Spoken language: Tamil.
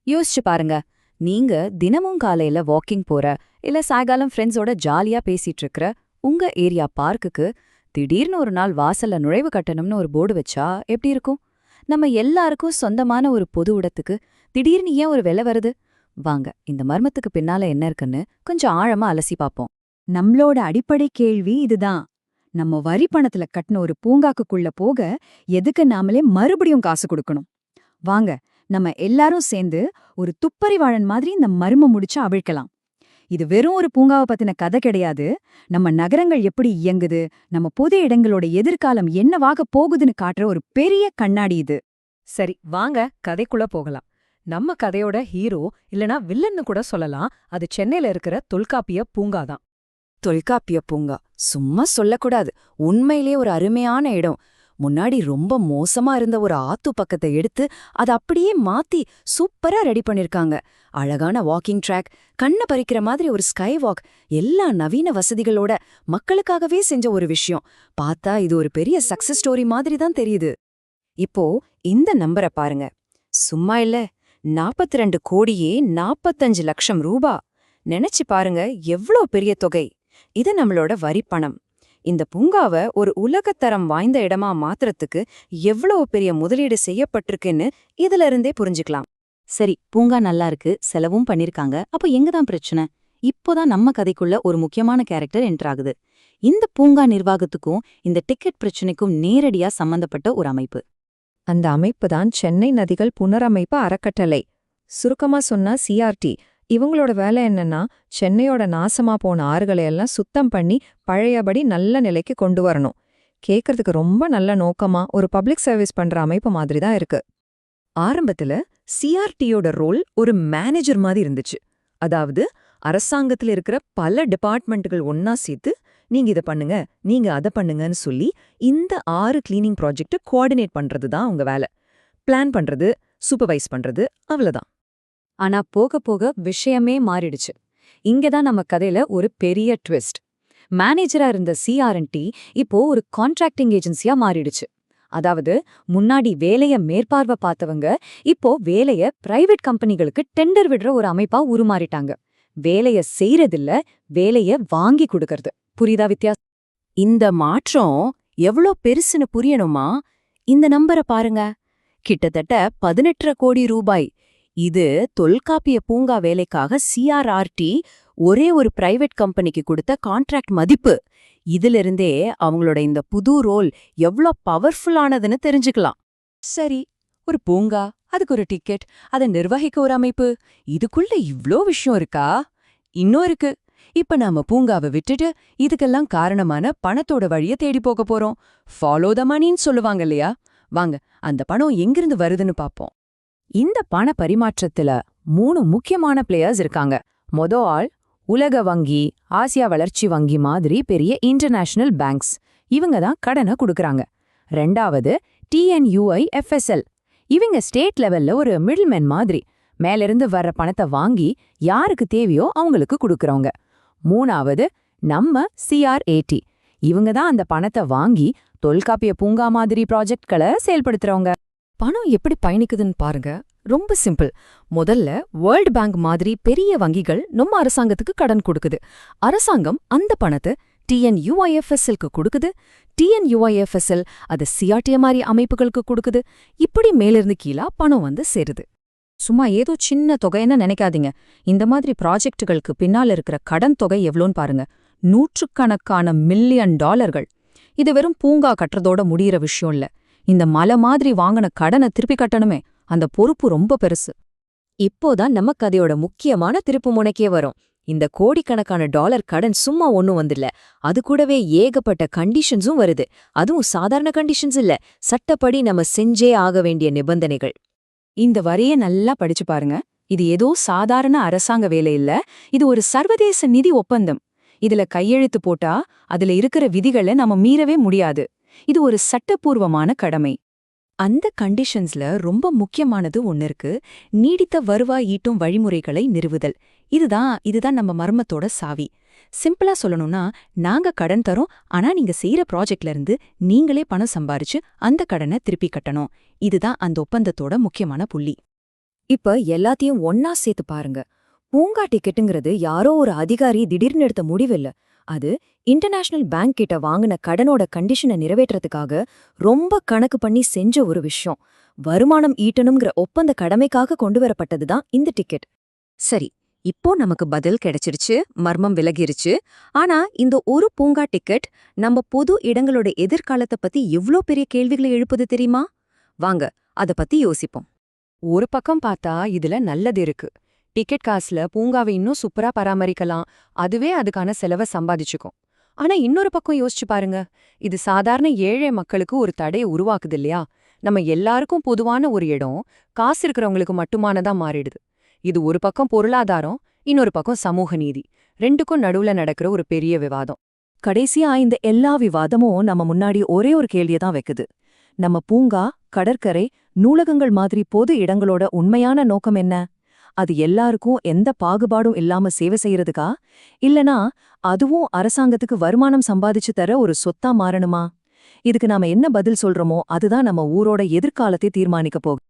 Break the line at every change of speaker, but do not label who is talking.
யோசிச்சு பாருங்க. நீங்க தினமும் காலையில வாக்கிங் போற, இல்ல சாயங்காலம் ஃப்ரெண்ட்ஸோட ஜாலியா பேசிட்டு இருக்கிற உங்க ஏரியா பார்க்குக்கு திடீர்னு ஒரு நாள் வாசல்ல நுழைவு கட்டணம்னு ஒரு போர்டு வச்சா எப்படி இருக்கும்? நம்ம எல்லாருக்கும் சொந்தமான ஒரு பொது இடத்துக்கு திடீர்னு ஏன் ஒரு விலை வருது? வாங்க, இந்த மர்மத்துக்கு பின்னால என்ன இருக்குன்னு கொஞ்சம் ஆழமா அலசி பாப்போம்.
நம்மளோட அடிப்படை கேள்வி இதுதான். நம்ம வரி பணத்துல கட்டின ஒரு பூங்காக்குள்ள போக எதுக்கு நாமளே மறுபடியும் காசு கொடுக்கணும்? வாங்க, நம்ம எல்லாரும் சேர்ந்து ஒரு துப்பறிவாளன் மாதிரி இந்த மர்மம் முடிச்சு அவிழ்க்கலாம். இது வெறும் ஒரு பூங்காவை பத்தின கதை கிடையாது. நம்ம நகரங்கள் எப்படி இயங்குது, நம்ம பொது இடங்களோட எதிர்காலம் என்னவாக போகுதுன்னு காட்டுற ஒரு பெரிய கண்ணாடி இது.
சரி, வாங்க கதைக்குள்ள போகலாம். நம்ம கதையோட ஹீரோ இல்லனா வில்லன்னு கூட சொல்லலாம். அது சென்னையில இருக்கிற தொல்காப்பிய பூங்காதான்.
தொல்காப்பிய பூங்கா சும்மா சொல்லக்கூடாது, உண்மையிலே ஒரு அருமையான இடம். முன்னாடி ரொம்ப மோசமா இருந்த ஒரு ஆத்து பக்கத்தை எடுத்து அதை அப்படியே மாத்தி சூப்பரா ரெடி பண்ணிருக்காங்க. அழகான வாக்கிங் ட்ராக், கண்ணை பறிக்கிற மாதிரி ஒரு ஸ்கை வாக், எல்லா நவீன வசதிகளோட மக்களுக்காகவே செஞ்ச ஒரு விஷயம். பார்த்தா இது ஒரு பெரிய சக்சஸ் ஸ்டோரி மாதிரி தான் தெரியுது. இப்போ இந்த நம்பரை பாருங்க. சும்மா இல்ல, 42 கோடியே 45 லட்சம் ரூபா. நினைச்சு பாருங்க, எவ்ளோ பெரிய தொகை. இது நம்மளோட வரிப்பணம். இந்த பூங்காவை ஒரு உலகத்தரம் வாய்ந்த இடமா மாத்துறதுக்கு எவ்வளவு பெரிய முதலீடு செய்யப்பட்டிருக்குன்னு இதுல இருந்தே புரிஞ்சுக்கலாம். சரி, பூங்கா நல்லா இருக்கு, செலவும் பண்ணிருக்காங்க. அப்ப எங்கதான் பிரச்சனை? இப்போதான் நம்ம கதைக்குள்ள ஒரு முக்கியமான கேரக்டர் என்டர் ஆகுது. இந்த பூங்கா நிர்வாகத்துக்கும் இந்த டிக்கெட் பிரச்சனைக்கும் நேரடியா சம்பந்தப்பட்ட ஒரு அமைப்பு.
அந்த அமைப்பு தான் சென்னை நதிகள் புனரமைப்பு அறக்கட்டளை. சுருக்கமா சொன்னா சிஆர்டி. இவங்களோட வேலை என்னன்னா, சென்னையோட நாசமா போன ஆறுகளையெல்லாம் சுத்தம் பண்ணி பழையபடி நல்ல நிலைக்கு கொண்டு வரணும். கேட்கறதுக்கு ரொம்ப நல்ல நோக்கமா ஒரு பப்ளிக் சர்வீஸ் பண்ற அமைப்பு மாதிரி தான் இருக்கு.
ஆரம்பத்துல சிஆர்டியோட ரோல் ஒரு மேனேஜர் மாதிரி இருந்துச்சு. அதாவது அரசாங்கத்துல இருக்கிற பல டிபார்ட்மெண்ட்டுகள் ஒன்னா சேர்த்து நீங்க இத பண்ணுங்க, நீங்க அதை பண்ணுங்கன்னு சொல்லி இந்த 6 கிளீனிங் ப்ராஜெக்ட் கோஆர்டினேட் பண்றது தான் உங்க வேலை. பிளான் பண்றது, சூப்பர்வைஸ் பண்றது, அவ்வளவுதான்.
ஆனா போக போக விஷயமே மாறிடுச்சு. இங்கதான் நம்ம கதையில ஒரு பெரிய ட்விஸ்ட். மேனேஜரா இருந்த சிஆர்என்டி இப்போ ஒரு கான்ட்ராக்டிங் ஏஜென்சியா மாறிடுச்சு. அதாவது முன்னாடி வேலைய மேற்பார்வை பார்த்தவங்க இப்போ வேலைய பிரைவேட் கம்பெனிகளுக்கு டெண்டர் விடுற ஒரு அமைப்பா உருமாறிட்டாங்க. வேலைய செய்யறதில்ல, வேலைய வாங்கி கொடுக்கறது. புரியுதா வித்தியாசம்?
இந்த மாற்றம் எவ்ளோ பெருசுன்னு புரியணுமா? இந்த நம்பரை பாருங்க. கிட்டத்தட்ட 18 கோடி ரூபாய். இது தொல்காப்பிய பூங்கா வேலைக்காக சிஆர்ஆர்டி ஒரே ஒரு பிரைவேட் கம்பெனிக்கு கொடுத்த கான்ட்ராக்ட் மதிப்பு. இதிலிருந்தே அவங்களோட இந்த புது ரோல் எவ்ளோ பவர்ஃபுல்லானதுன்னு தெரிஞ்சுக்கலாம்.
சரி, ஒரு பூங்கா, அதுக்கு ஒரு டிக்கெட், அதை நிர்வகிக்க ஒரு அமைப்பு, இதுக்குள்ள இவ்ளோ விஷயம் இருக்கா? இன்னும் இருக்கு. இப்ப நாம பூங்காவை விட்டுட்டு இதுக்கெல்லாம் காரணமான பணத்தோட வழிய தேடி போக போறோம். ஃபாலோ த மணின்னு சொல்லுவாங்க இல்லையா? வாங்க, அந்த பணம் எங்கிருந்து வருதுன்னு பாப்போம்.
இந்த பண பரிமாற்றத்துல 3 முக்கியமான பிளேயர்ஸ் இருக்காங்க. ஆள் உலக வங்கி, ஆசியா வளர்ச்சி வங்கி மாதிரி பெரிய இன்டர்நேஷனல் பேங்க்ஸ். இவங்க தான் கடனை கொடுக்கறாங்க. 2வது டிஎன்யூஐஎஃப்எஸ்எல். இவங்க ஸ்டேட் லெவல்ல ஒரு மிடில்மேன் மாதிரி, மேலிருந்து வர்ற பணத்தை வாங்கி யாருக்கு தேவையோ அவங்களுக்கு கொடுக்கறவங்க. 3வது நம்ம சிஆர்ஏடி. இவங்க தான் அந்த பணத்தை வாங்கி தொல்காப்பிய பூங்கா மாதிரி ப்ராஜெக்ட்களை செயல்படுத்துறவங்க.
பணம் எப்படி பயணிக்குதுன்னு பாருங்க. ரொம்ப சிம்பிள். முதல்ல வேர்ல்ட் பேங்க் மாதிரி பெரிய வங்கிகள் நம்ம அரசாங்கத்துக்கு கடன் கொடுக்குது. அரசாங்கம் அந்த பணத்தை டிஎன்யூஐஎஃப்எஸ்எல்க்கு கொடுக்குது. டிஎன்யூஐஎஃப்எஸ்எல் அது சிஆர்டி மாதிரி அமைப்புகளுக்கு கொடுக்குது. இப்படி மேலிருந்து கீழா பணம் வந்து சேருது.
சும்மா ஏதோ சின்ன தொகைன்னு நினைக்காதீங்க. இந்த மாதிரி ப்ராஜெக்டுகளுக்கு பின்னால இருக்கிற கடன் தொகை எவ்வளோன்னு பாருங்க. $100,000 மில்லியன். இது வெறும் பூங்கா கட்டுறதோட முடியிற விஷயம் இல்ல. இந்த மலை மாதிரி வாங்கின கடனை திருப்பி கட்டணுமே, அந்த பொறுப்பு ரொம்ப பெருசு.
இப்போதான் நம்ம கதையோட முக்கியமான திருப்பு முனைக்கே வரும். இந்த கோடிக்கணக்கான டாலர் கடன் சும்மா ஒன்னும் வந்துடல. அது கூடவே ஏகப்பட்ட கண்டிஷன்ஸும் வருது. அதுவும் சாதாரண கண்டிஷன்ஸ் இல்ல, சட்டப்படி நம்ம செஞ்சே ஆக வேண்டிய நிபந்தனைகள்.
இந்த வரிய நல்லா படிச்சு பாருங்க. இது ஏதோ சாதாரண அரசாங்க வேலை இல்ல, இது ஒரு சர்வதேச நிதி ஒப்பந்தம். இதுல கையெழுத்து போட்டா அதுல இருக்கிற விதிகளை நம்ம மீறவே முடியாது. இது ஒரு சட்டப்பூர்வமான கடமை. அந்த கண்டிஷன்ஸ்ல ரொம்ப முக்கியமானது ஒன்னு இருக்கு. நீடித்த வருவாய் ஈட்டும் வழிமுறைகளை நிறுவுதல். இதுதான் நம்ம மர்மத்தோட சாவி. சிம்பிளா சொல்லணும்னா, நாங்க கடன் தரோம், ஆனா நீங்க செய்யற ப்ராஜெக்ட்ல இருந்து நீங்களே பணம் சம்பாரிச்சு அந்த கடனை திருப்பி கட்டணும். இதுதான் அந்த ஒப்பந்தத்தோட முக்கியமான புள்ளி.
இப்ப எல்லாத்தையும் ஒன்னா சேர்த்து பாருங்க. பூங்கா டிக்கெட்டுங்கிறது யாரோ ஒரு அதிகாரி திடீர்னு எடுத்த முடிவில்ல. அது இன்டர்நேஷனல் பேங்க் கிட்ட வாங்கின கடனோட கண்டிஷனை நிறைவேற்றதுக்காக ரொம்ப கணக்கு பண்ணி செஞ்ச ஒரு விஷயம். வருமானம் ஈட்டணுங்கிற ஒப்பந்த கடமைக்காக கொண்டு வரப்பட்டதுதான் இந்த டிக்கெட்.
சரி, இப்போ நமக்கு பதில் கிடைச்சிருச்சு, மர்மம் விலகிருச்சு. ஆனா இந்த ஒரு பூங்கா டிக்கெட் நம்ம பொது இடங்களோட எதிர்காலத்தை பத்தி எவ்ளோ பெரிய கேள்விகளை எழுப்புது தெரியுமா? வாங்க அத பத்தி யோசிப்போம்.
ஒரு பக்கம் பார்த்தா இதுல நல்லது இருக்கு. டிக்கெட் காசுல பூங்காவை இன்னும் சூப்பரா பராமரிக்கலாம், அதுவே அதுக்கான செலவை சம்பாதிச்சுக்கும். ஆனா இன்னொரு பக்கம் யோசிச்சு பாருங்க, இது சாதாரண ஏழை மக்களுக்கு ஒரு தடையை உருவாக்குது இல்லையா? நம்ம எல்லாருக்கும் பொதுவான ஒரு இடம் காசு இருக்கிறவங்களுக்கு மட்டுமானதா மாறிடுது. இது ஒரு பக்கம் பொருளாதாரம், இன்னொரு பக்கம் சமூக நீதி, ரெண்டுக்கும் நடுவுல நடக்கிற ஒரு பெரிய விவாதம்.
கடைசியா இந்த எல்லா விவாதமும் நம்ம முன்னாடி ஒரே ஒரு கேள்வியை தான் வைக்குது. நம்ம பூங்கா, கடற்கரை, நூலகங்கள் மாதிரி பொது இடங்களோட உண்மையான நோக்கம் என்ன? அது எல்லாருக்கும் எந்த பாகுபாடும் இல்லாம சேவை செய்யறதுக்கா? இல்லனா அதுவும் அரசாங்கத்துக்கு வருமானம் சம்பாதிச்சு தர ஒரு சொத்தா மாறணுமா? இதுக்கு நாம என்ன பதில் சொல்றோமோ அதுதான் நம்ம ஊரோட எதிர்காலத்தை தீர்மானிக்க போகுது.